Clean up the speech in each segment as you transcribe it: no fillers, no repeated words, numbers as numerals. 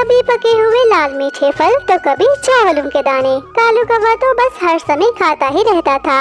कभी पके हुए लाल मीठे फल तो कभी चावलों के दाने। कालू कौवा तो बस हर समय खाता ही रहता था,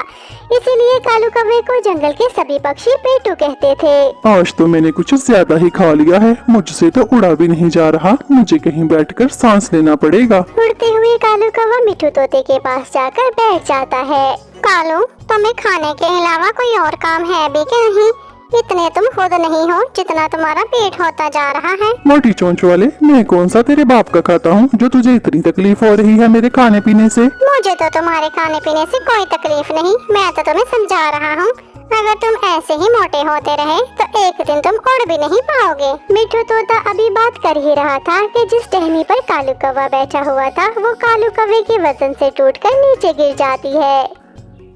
इसीलिए कालू कौवे को जंगल के सभी पक्षी पेटू कहते थे। आज तो मैंने कुछ ज्यादा ही खा लिया है, मुझसे तो उड़ा भी नहीं जा रहा, मुझे कहीं बैठकर सांस लेना पड़ेगा। उड़ते हुए कालू कौवा मिठू तोते के पास जाकर बैठ जाता है। कालू, तुम्हें खाने के अलावा कोई और काम है भी क्या नहीं? इतने तुम खुद नहीं हो जितना तुम्हारा पेट होता जा रहा है। मोटी चोंच वाले, मैं कौन सा तेरे बाप का खाता हूँ जो तुझे इतनी तकलीफ हो रही है मेरे खाने पीने से? मुझे तो तुम्हारे खाने पीने से कोई तकलीफ नहीं, मैं तो तुम्हें समझा रहा हूँ। अगर तुम ऐसे ही मोटे होते रहे तो एक दिन तुम उड़ भी नहीं पाओगे। मिठू तोता अभी बात कर ही रहा था कि जिस टहनी पर कालू कौवा बैठा हुआ था वो कालू कौवे के वजन से टूटकर नीचे गिर जाती है।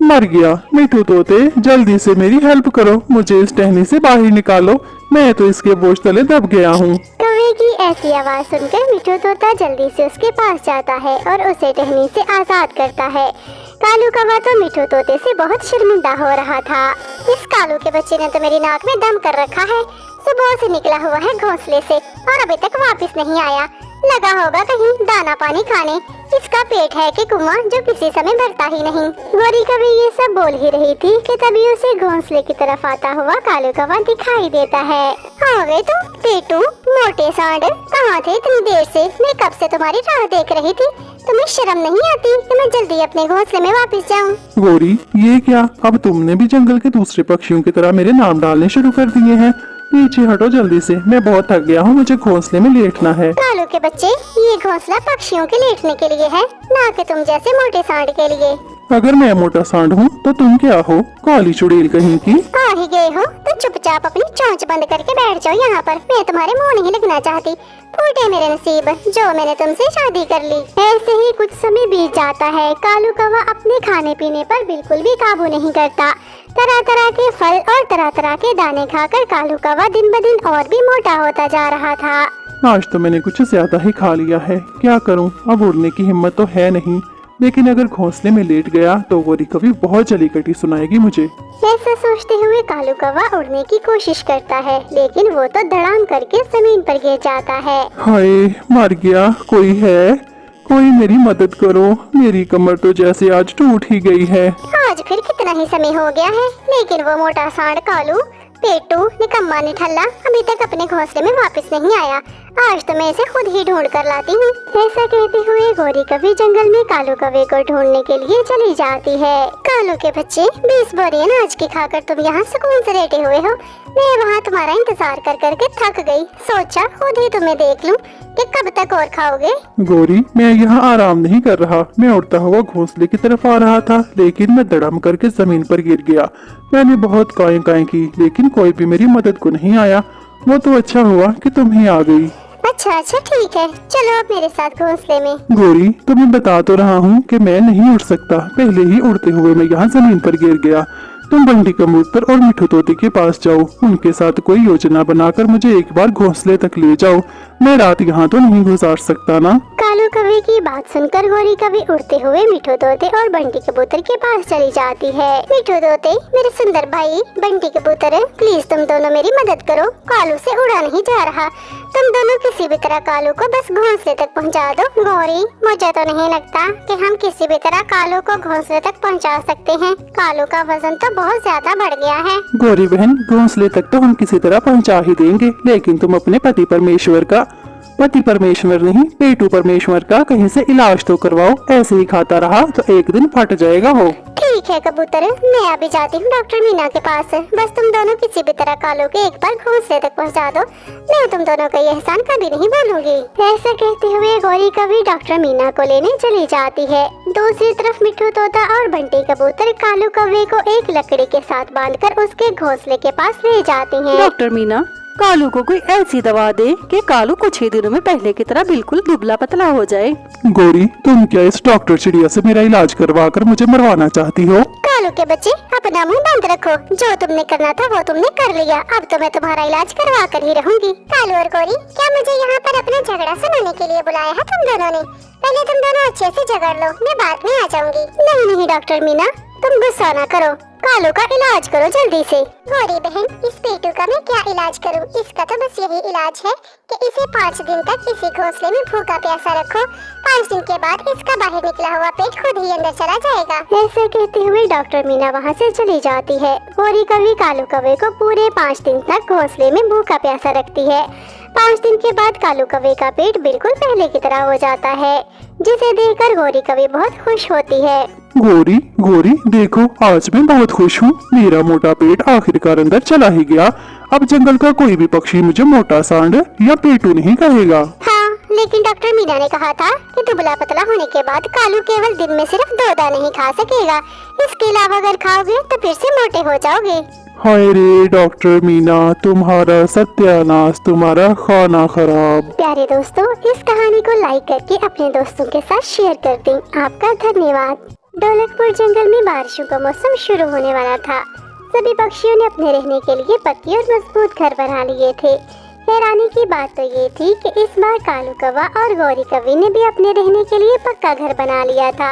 मर गया। मिठू तोते, जल्दी से मेरी हेल्प करो, मुझे इस टहनी से बाहर निकालो, मैं तो इसके बोझ तले दब गया हूँ। कौवे की ऐसी आवाज सुनकर मिठू तोता जल्दी से उसके पास जाता है और उसे टहनी से आजाद करता है। कालू कौवा तो मिठू तोते से बहुत शर्मिंदा हो रहा था। इस कालू के बच्चे ने तो मेरी नाक में दम कर रखा है, सुबह से निकला हुआ है घोंसले से और अभी तक वापस नहीं आया। लगा होगा कहीं दाना पानी खाने। इसका पेट है कि कुआं जो किसी समय भरता ही नहीं। गोरी कभी ये सब बोल ही रही थी कि तभी उसे घोंसले की तरफ आता हुआ कालू कौवा दिखाई देता है। आ गए तुम पेटू, मोटे सांड, कहाँ थे इतनी देर से? मैं कब से तुम्हारी राह देख रही थी। तुम्हें शर्म नहीं आती कि मैं जल्दी अपने घोंसले में वापस जाऊँ? गोरी, ये क्या, अब तुमने भी जंगल के दूसरे पक्षियों की तरह मेरे नाम डालने शुरू कर दिए हैं? पीछे हटो जल्दी से, मैं बहुत थक गया हूँ, मुझे घोंसले में लेटना है। कालू के बच्चे, ये घोंसला पक्षियों के लेटने के लिए है, ना कि तुम जैसे मोटे सांड के लिए। अगर मैं मोटा सांड हूँ तो तुम क्या हो, काली चुड़ैल कहीं की? आ ही गए हो तो चुपचाप अपनी चोंच बंद करके बैठ जाओ यहाँ पर। मैं तुम्हारे मुंह नहीं लगना चाहती। फूटे मेरे नसीब जो मैंने तुमसे शादी कर ली। ऐसे ही कुछ समय बीत जाता है। कालू कौवा अपने खाने पीने पर बिल्कुल भी काबू नहीं करता। तरह तरह के फल और तरह तरह के दाने खाकर कालू कौवा दिन ब दिन और भी मोटा होता जा रहा था। आज तो मैंने कुछ ज्यादा ही खा लिया है, क्या करूँ, अब उड़ने की हिम्मत तो है नहीं, लेकिन अगर घोंसले में लेट गया तो गोरी कभी बहुत जली कटी सुनाएगी मुझे। ऐसा सोचते हुए कालू कौवा उड़ने की कोशिश करता है, लेकिन वो तो धड़ाम करके जमीन पर गिर जाता है। हाय, मर गया। कोई है, कोई मेरी मदद करो, मेरी कमर तो जैसे आज टूट ही गई है। आज फिर कितना ही समय हो गया है, लेकिन वो मोटा सांड कालू पेटू निकम्मा निठल्ला अभी तक अपने घोंसले में वापस नहीं आया। आज तो मैं इसे खुद ही ढूंढ कर लाती हूँ। ऐसा कहते हुए गोरी कभी जंगल में कालू कौवे को ढूंढने के लिए चली जाती है। कालू के बच्चे, 20 बोरी अनाज की खाकर तुम यहाँ सुकून से लेटे हुए हो। मैं वहाँ तुम्हारा इंतजार कर करके थक गई, सोचा खुद ही तुम्हें देख लूं कि कब तक और खाओगे। गोरी, मैं यहाँ आराम नहीं कर रहा, मैं उड़ता हुआ घोंसले की तरफ आ रहा था, लेकिन मैं धड़म करके जमीन पर गिर गया। मैंने बहुत काएं काएं की, लेकिन कोई भी मेरी मदद को नहीं आया। वो तो अच्छा हुआ कि तुम ही आ गई। अच्छा ठीक है, चलो अब मेरे साथ घोंसले में। गोरी, तुम्हें बता तो रहा हूँ कि मैं नहीं उड़ सकता, पहले ही उड़ते हुए मैं यहाँ जमीन पर गिर गया। तुम बंटी कबूतर और मिठू तोते के पास जाओ, उनके साथ कोई योजना बनाकर मुझे एक बार घोंसले तक ले जाओ, मैं रात यहाँ तो नहीं गुजार सकता ना। कालू कौवे की बात सुनकर गोरी कभी उड़ते हुए मिठू तोते और बंटी कबूतर के पास चली जाती है। मिठू तोते, मेरे सुंदर भाई बंटी कबूतर, प्लीज तुम दोनों मेरी मदद करो, कालू से उड़ा नहीं जा रहा। तुम दोनों किसी भी तरह कालू को बस घोंसले तक पहुंचा दो। गोरी, मुझे तो नहीं लगता कि हम किसी भी तरह कालू को घोंसले तक पहुंचा सकते हैं। कालू का वजन तो बहुत ज्यादा बढ़ गया है। गोरी बहन, घोंसले तक तो हम किसी तरह पहुंचा ही देंगे, लेकिन तुम अपने पति परमेश्वर नहीं, पेटू परमेश्वर का कहीं से इलाज तो करवाओ। ऐसे ही खाता रहा तो एक दिन फट जाएगा वो। ठीक है कबूतर, मैं अभी जाती हूँ डॉक्टर मीना के पास। बस तुम दोनों किसी भी तरह कालू के एक बार घोंसले तक पहुँचा दो, मैं तुम दोनों का ये एहसान कभी नहीं भूलूंगी। ऐसा कहते हुए गोरी कभी डॉक्टर मीना को लेने चली जाती है। दूसरी तरफ मिठू तोता और बंटी कबूतर कालू कौवे को एक लकड़ी के साथ बांधकर उसके घोंसले के पास ले जाते हैं। डॉक्टर मीना, कालू को कोई ऐसी दवा दे कि कालू कुछ ही दिनों में पहले की तरह बिल्कुल दुबला पतला हो जाए। गोरी, तुम क्या इस डॉक्टर चिड़िया से मेरा इलाज करवा कर मुझे मरवाना चाहती हो? कालू के बच्चे, अपना मुंह बंद रखो, जो तुमने करना था वो तुमने कर लिया, अब तो मैं तुम्हारा इलाज करवा कर ही रहूंगी। कालू और गोरी, क्या मुझे यहाँ पर अपना झगड़ा सुनाने के लिए बुलाया है तुम दोनों ने? पहले तुम दोनों अच्छे से झगड़ लो, मैं बाद में आ जाऊंगी। नहीं डॉक्टर मीना, तुम गुस्सा ना करो, कालू का इलाज करो जल्दी से। गौरी बहन, इस पेटू का मैं क्या इलाज करूं? इसका तो बस यही इलाज है कि इसे 5 दिन तक इसी घोंसले में भूखा प्यासा रखो। 5 दिन के बाद इसका बाहर निकला हुआ पेट खुद ही अंदर चला जाएगा। ऐसा कहते हुए डॉक्टर मीना वहाँ से चली जाती है। गौरी कौवी कालू कौवे को पूरे 5 दिन तक घोंसले में भूखा प्यासा रखती है। 5 दिन के बाद कालू कौवे का पेट बिल्कुल पहले की तरह हो जाता है, जिसे देखकर गौरी कौवी बहुत खुश होती है। गौरी गौरी देखो, आज मैं बहुत खुश हूँ। मेरा मोटा पेट आखिरकार अंदर चला ही गया। अब जंगल का कोई भी पक्षी मुझे मोटा सांड या पेटू नहीं कहेगा। हाँ, लेकिन डॉक्टर मीना ने कहा था कि दुबला पतला होने के बाद कालू केवल दिन में सिर्फ 2 दाने ही खा सकेगा। इसके अलावा अगर खाओगे तो फिर से मोटे हो जाओगे। हाय रे डॉक्टर मीना, तुम्हारा सत्यानाश, तुम्हारा खाना खराब। प्यारे दोस्तों, इस कहानी को लाइक करके अपने दोस्तों के साथ शेयर कर दें। आपका धन्यवाद। ढोलकपुर जंगल में बारिशों का मौसम शुरू होने वाला था। सभी पक्षियों ने अपने रहने के लिए पक्के और मजबूत घर बना लिए थे। हैरानी की बात तो ये थी कि इस बार कालू कौवा और गौरी कौवी ने भी अपने रहने के लिए पक्का घर बना लिया था।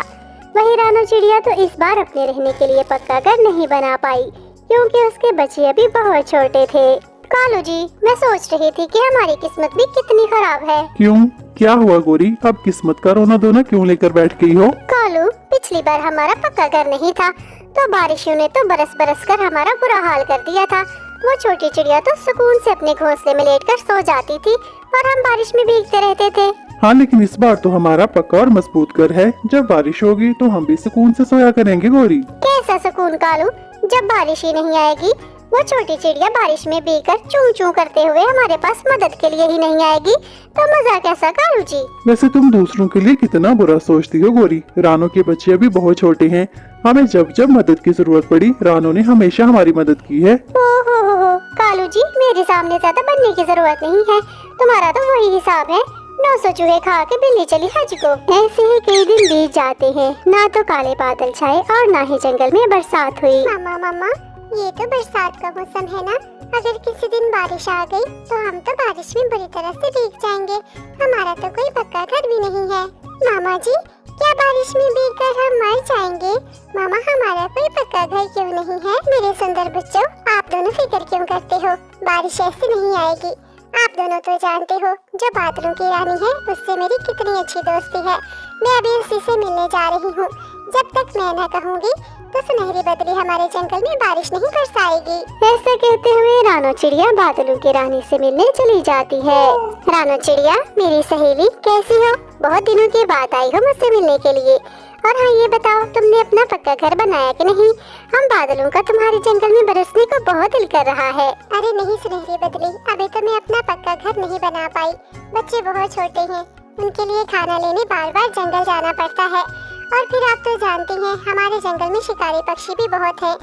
वही रानो चिड़िया तो इस बार अपने रहने के लिए पक्का घर नहीं बना पाई, क्योंकि उसके बच्चे अभी बहुत छोटे थे। कालू जी, मैं सोच रही थी कि हमारी किस्मत भी कितनी खराब है। क्यों, क्या हुआ गौरी? अब किस्मत का रोना धोना क्यों लेकर बैठ गई हो? कालू, पिछली बार हमारा पक्का घर नहीं था तो बारिशों ने तो बरस बरस कर हमारा बुरा हाल कर दिया था। वो छोटी चिड़िया तो सुकून से अपने घोंसले में लेटकर सो जाती थी और हम बारिश में भीगते रहते थे। हाँ, लेकिन इस बार तो हमारा पक्का और मजबूत घर है। जब बारिश होगी तो हम भी सुकून से सोया करेंगे गौरी। कैसा सुकून कालू, जब बारिश ही नहीं आएगी? वो छोटी चिड़िया बारिश में भीगकर चूं चूं करते हुए हमारे पास मदद के लिए ही नहीं आएगी तो मजा कैसा कालू जी? वैसे तुम दूसरों के लिए कितना बुरा सोचती हो गौरी। रानो के बच्चे अभी बहुत छोटे हैं। हमें जब जब मदद की जरूरत पड़ी, रानो ने हमेशा हमारी मदद की है। हो कालू जी, मेरे सामने ज्यादा बनने की जरूरत नहीं है। तुम्हारा तो वही हिसाब है, 900 चूहे खा के बिल्ली चली हज को। ऐसे ही कई दिन बीत जाते हैं, ना तो काले बादल छाए और ना ही जंगल में बरसात हुई। मामा, ये तो बरसात का मौसम है ना? अगर किसी दिन बारिश आ गई तो हम तो बारिश में बुरी तरह से भीग जाएंगे। हमारा तो कोई पक्का घर भी नहीं है। मामा जी, क्या बारिश में भीगकर हम मर जाएंगे? मामा, हमारा कोई पक्का घर क्यों नहीं है? मेरे सुंदर बच्चों, आप दोनों फिक्र क्यों करते हो? बारिश ऐसे नहीं आएगी। आप दोनों तो जानते हो, जो बादलों की रानी है उससे मेरी कितनी अच्छी दोस्ती है। मैं अभी उसी से मिलने जा रही हूँ। जब तक मैं न कहूँगी तो सुनहरी बदरी हमारे जंगल में बारिश नहीं बरसाएगी। ऐसा कहते हुए रानो चिड़िया बादलों की रानी से मिलने चली जाती है। रानो चिड़िया, मेरी सहेली, कैसी हो? बहुत दिनों के बाद आई हो मुझसे मिलने के लिए। और हाँ, ये बताओ, तुमने अपना पक्का घर बनाया कि नहीं? हम बादलों का तुम्हारे जंगल में बरसने को बहुत दिल कर रहा है। अरे नहीं सुनहरी बदरी, अभी तो मैं अपना पक्का घर नहीं बना पाई। बच्चे बहुत छोटे हैं, उनके लिए खाना लेने बार बार जंगल जाना पड़ता है। और फिर आप तो जानती हैं, हमारे जंगल में शिकारी पक्षी भी बहुत हैं,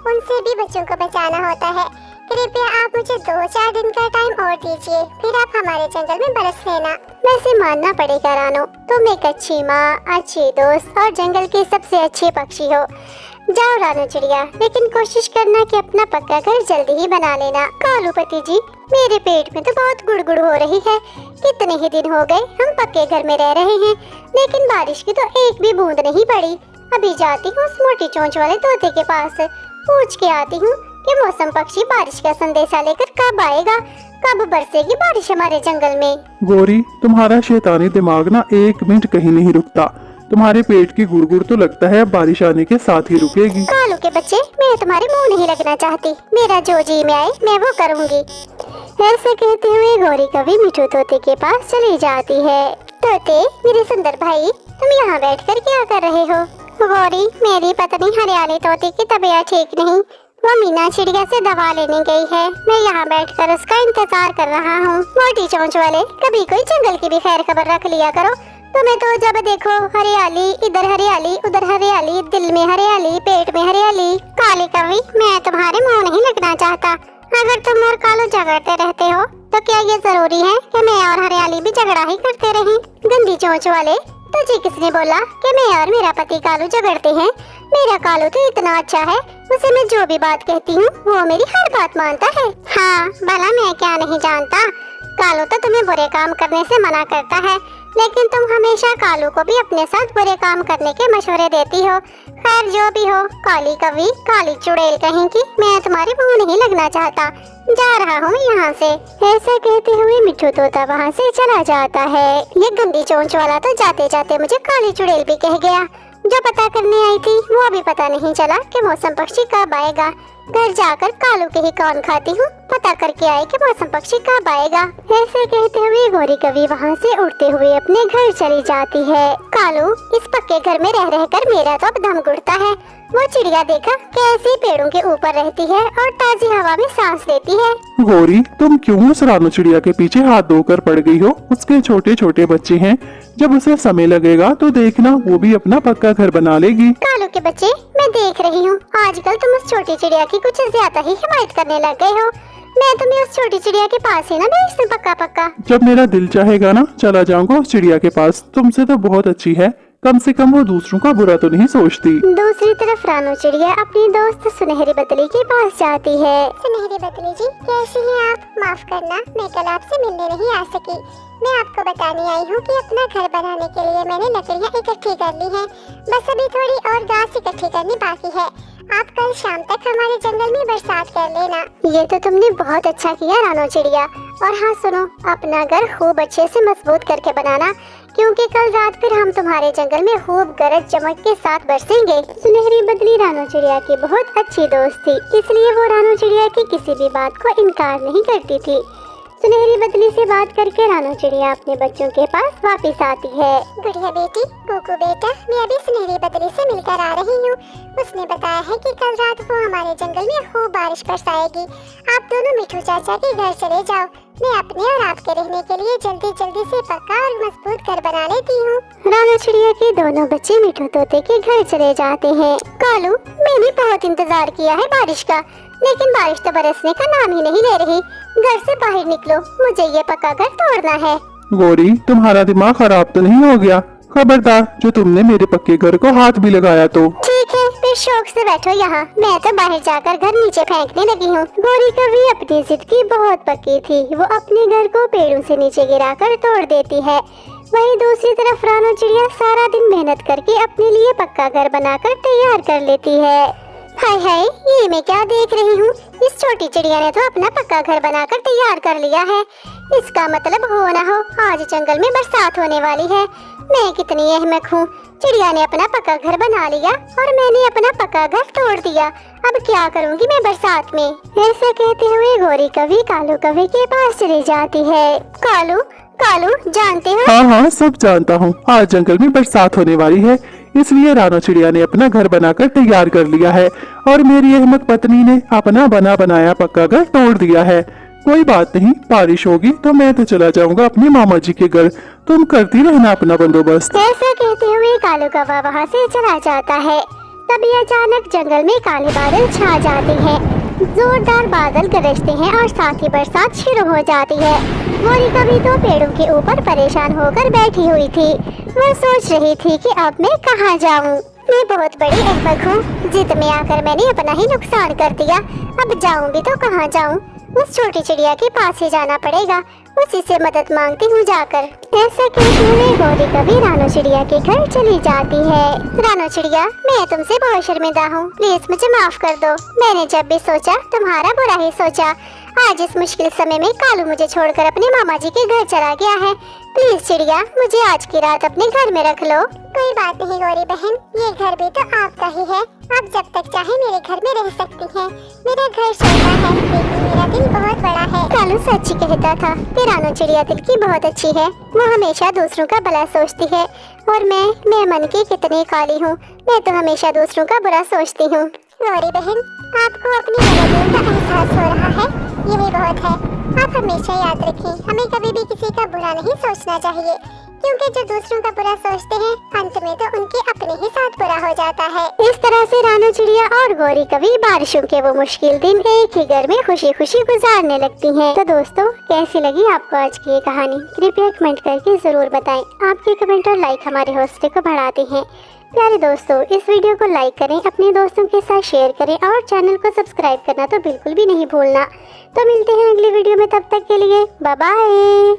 उनसे भी बच्चों को बचाना होता है। कृपया आप मुझे 2-4 दिन का टाइम और दीजिए, फिर आप हमारे जंगल में बरस लेना। वैसे मानना पड़ेगा रानो, तुम एक अच्छी माँ, अच्छी दोस्त और जंगल के सबसे अच्छे पक्षी हो। जाओ रानो चिड़िया, लेकिन कोशिश करना कि अपना पक्का घर जल्दी ही बना लेना। कालूपति जी, मेरे पेट में तो बहुत गुड़गुड़ हो रही है। कितने ही दिन हो गए हम पक्के घर में रह रहे हैं, लेकिन बारिश की तो एक भी बूंद नहीं पड़ी। अभी जाती हूँ उस मोटी चोंच वाले तोते के पास, पूछ के आती हूँ कि मौसम पक्षी बारिश का संदेशा लेकर कब आएगा, कब बरसेगी बारिश हमारे जंगल में। गौरी, तुम्हारा शैतानी दिमाग ना 1 मिनट कहीं नहीं रुकता। तुम्हारे पेट की गुड़गुड़ तो लगता है अब बारिश आने के साथ ही रुकेगी। कालू के बच्चे, मैं तुम्हारे मुंह नहीं लगना चाहती। मेरा जो जी में आए मैं वो करूँगी। ऐसे कहते हुए गौरी कभी मिठू तोते के पास चली जाती है। तोते, मेरे सुंदर भाई, तुम यहाँ बैठकर क्या कर रहे हो? गौरी, मेरी पत्नी हरियाली तोते की तबीयत ठीक नहीं, वो मीना चिड़िया से दवा लेने गई है। मैं यहाँ बैठकर उसका इंतजार कर रहा हूँ। मोटी चोंच वाले, कभी कोई जंगल की भी खैर खबर रख लिया करो। तुम्हें तो जब देखो हरियाली, इधर हरियाली, उधर हरियाली, दिल में हरियाली, पेट में हरियाली। काली कवि, मैं तुम्हारे मुँह नहीं लगना चाहता। अगर तुम और कालू झगड़ते रहते हो तो क्या ये जरूरी है कि मैं और हरियाली भी झगड़ा ही करते रहें? गंदी चोंच वाले, तुझे किसने बोला कि मैं और मेरा पति कालू झगड़ते हैं? मेरा कालू तो इतना अच्छा है, उसे मैं जो भी बात कहती हूँ वो मेरी हर बात मानता है। हाँ, भला मैं क्या नहीं जानता, कालू तो तुम्हें बुरे काम करने से मना करता है, लेकिन तुम हमेशा कालू को भी अपने साथ बुरे काम करने के मशवरे देती हो। खैर जो भी हो, काली कवि, काली चुड़ैल कहीं की, मैं तुम्हारी मुंह नहीं लगना चाहता। जा रहा हूँ यहाँ से। ऐसा कहते हुए मिठू तोता वहाँ से चला जाता है। ये गंदी चोंच वाला तो जाते जाते मुझे काली चुड़ैल भी कह गया। जो पता करने आई थी वो अभी पता नहीं चला कि मौसम पक्षी कब आएगा। घर जाकर कालू के ही कान खाती हूँ, पता करके आए कि मौसम पक्षी कब आएगा। ऐसे कहते हुए गौरी कवि वहाँ से उड़ते हुए अपने घर चली जाती है। कालू, इस पक्के घर में रह रहकर मेरा तो अब दम घुटता है। वो चिड़िया देखा कैसे पेड़ों के ऊपर रहती है और ताजी हवा में सांस लेती है। गौरी, तुम क्यों उस रानू चिड़िया के पीछे हाथ धोकर पड़ गई हो? उसके छोटे छोटे बच्चे हैं, जब उसे समय लगेगा तो देखना वो भी अपना पक्का घर बना लेगी। कालू के बच्चे, मैं देख रही हूँ आजकल तुम उस छोटी चिड़िया की कुछ ज्यादा ही हिमायत करने लग गए हो। मैं तुम्हें उस छोटी चिड़िया के पास ही ना भेज दूं पक्का पक्का। जब मेरा दिल चाहेगा ना चला जाऊंगा उस चिड़िया के पास। तुमसे तो बहुत अच्छी है, कम से कम वो दूसरों का बुरा तो नहीं सोचती। दूसरी तरफ रानू चिड़िया अपनी दोस्त सुनहरी बदली के पास जाती है। सुनहरी बदली जी, कैसी हैं आप? माफ करना, मैं कल आपसे मिलने नहीं आ सकी। मैं आपको बताने आई हूँ कि अपना घर बनाने के लिए मैंने लकड़ियाँ इकट्ठी कर ली हैं। बस अभी थोड़ी और घास इकट्ठी करनी बाकी है। आप कल शाम तक हमारे जंगल में बरसात कर लेना। ये तो तुमने बहुत अच्छा किया रानू चिड़िया। और हाँ सुनो, अपना घर खूब अच्छे से मजबूत करके बनाना, क्योंकि कल रात फिर हम तुम्हारे जंगल में खूब गरज चमक के साथ बरसेंगे। सुनहरी बदली रानू चिड़िया की बहुत अच्छी दोस्त थी, इसलिए वो रानू चिड़िया की किसी भी बात को इनकार नहीं करती थी। सुनहरी बदली से बात करके रानू चिड़िया अपने बच्चों के पास वापस आती है। गुड़िया बेटी, कुकू बेटा, मैं अभी सुनहरी बदली से मिलकर आ रही हूँ। उसने बताया है कि कल रात वो हमारे जंगल में खूब बारिश बरसाएगी। आप दोनों मिठू चाचा के घर चले जाओ। मैं अपने और आपके रहने के लिए जल्दी जल्दी से पक्का और मजबूत घर बना लेती हूँ। रानू चिड़िया के दोनों बच्चे मिठू तोते के घर चले जाते हैं। कालू, मैंने बहुत इंतजार किया है बारिश का, लेकिन बारिश तो बरसने का नाम ही नहीं ले रही। घर से बाहर निकलो, मुझे ये पक्का घर तोड़ना है। गौरी, तुम्हारा दिमाग खराब तो नहीं हो गया? खबरदार, जो तुमने मेरे पक्के घर को हाथ भी लगाया तो। ठीक है, फिर शौक से बैठो यहाँ। मैं तो बाहर जाकर घर नीचे फेंकने लगी हूँ। गौरी कभी अपनी जिद की बहुत पक्की थी। वो अपने घर को पेड़ों से नीचे गिराकर तोड़ देती है। वहीं दूसरी तरफ रानू चिड़िया सारा दिन मेहनत करके अपने लिए पक्का घर बनाकर तैयार कर लेती है। हाय हाय, ये मैं क्या देख रही हूँ? इस छोटी चिड़िया ने तो अपना पक्का घर बनाकर तैयार कर लिया है। इसका मतलब हो ना हो आज जंगल में बरसात होने वाली है। मैं कितनी अहमक हूँ, चिड़िया ने अपना पक्का घर बना लिया और मैंने अपना पक्का घर तोड़ दिया। अब क्या करूँगी मैं बरसात में? ऐसा कहते हुए गौरी कवि कालू कवि के पास चली जाती है। कालू, कालू, जानते हो? हाँ हाँ, सब जानता हूँ। आज जंगल में बरसात होने वाली है, इसलिए रानू चिड़िया ने अपना घर बनाकर तैयार कर लिया है और मेरी अहमद पत्नी ने अपना बना बनाया पक्का घर तोड़ दिया है। कोई बात नहीं, बारिश होगी तो मैं तो चला जाऊंगा अपने मामा जी के घर। तुम करती रहना अपना बंदोबस्त। ऐसा कहते हुए कालू कौवा वहाँ से चला जाता है। तभी अचानक जंगल में काले बादल छा जाते हैं। जोरदार बादल गरजते हैं और साथ ही बरसात शुरू हो जाती है। गौरी कवि तो पेड़ों के ऊपर परेशान होकर बैठी हुई थी। वह सोच रही थी कि अब मैं कहाँ जाऊँ। मैं बहुत बड़ी अहमक हूँ, जिद में आकर मैंने अपना ही नुकसान कर दिया। अब जाऊँ भी तो कहाँ जाऊँ? उस छोटी चिड़िया के पास ही जाना पड़ेगा। उसी से मदद मांगती हूँ जाकर। ऐसा कहते हुए गौरी कवि रानू चिड़िया के घर चली जाती है। रानू चिड़िया, मैं तुमसे बहुत शर्मिंदा हूँ, प्लीज मुझे माफ कर दो। मैंने जब भी सोचा तुम्हारा बुरा ही सोचा। आज इस मुश्किल समय में कालू मुझे छोड़कर अपने मामा जी के घर चला गया है। प्लीज चिड़िया, मुझे आज की रात अपने घर में रख लो। कोई बात नहीं गौरी बहन, ये घर भी तो आपका ही है। आप जब तक चाहे मेरे घर में रह सकती हैं। मेरा घर छोटा है लेकिन मेरा दिल बहुत बड़ा है। कालू सच ही कहता था कि रानू चिड़िया दिल की बहुत अच्छी है। वो हमेशा दूसरों का भला सोचती है और मैं मन की कितनी काली हूँ। मैं तो हमेशा दूसरों का बुरा सोचती हूँ। गौरी बहन, आपको अपनी गलतियों का एहसास हो रहा है, यही बहुत है। आप हमेशा याद रखें, हमें कभी भी किसी का बुरा नहीं सोचना चाहिए, क्योंकि जो दूसरों का बुरा सोचते हैं अंत में तो उनके अपने ही साथ बुरा हो जाता है। इस तरह से रानू चिड़िया और गौरी कवि बारिशों के वो मुश्किल दिन एक ही घर में खुशी खुशी गुजारने लगती हैं। तो दोस्तों, कैसी लगी आपको आज की ये कहानी? कृपया कमेंट करके जरूर बताएं। आपके कमेंट और लाइक हमारे हौसले को बढ़ाते हैं। प्यारे दोस्तों, इस वीडियो को लाइक करें, अपने दोस्तों के साथ शेयर करें और चैनल को सब्सक्राइब करना तो बिल्कुल भी नहीं भूलना। तो मिलते हैं अगली वीडियो में, तब तक के लिए बाय बाय।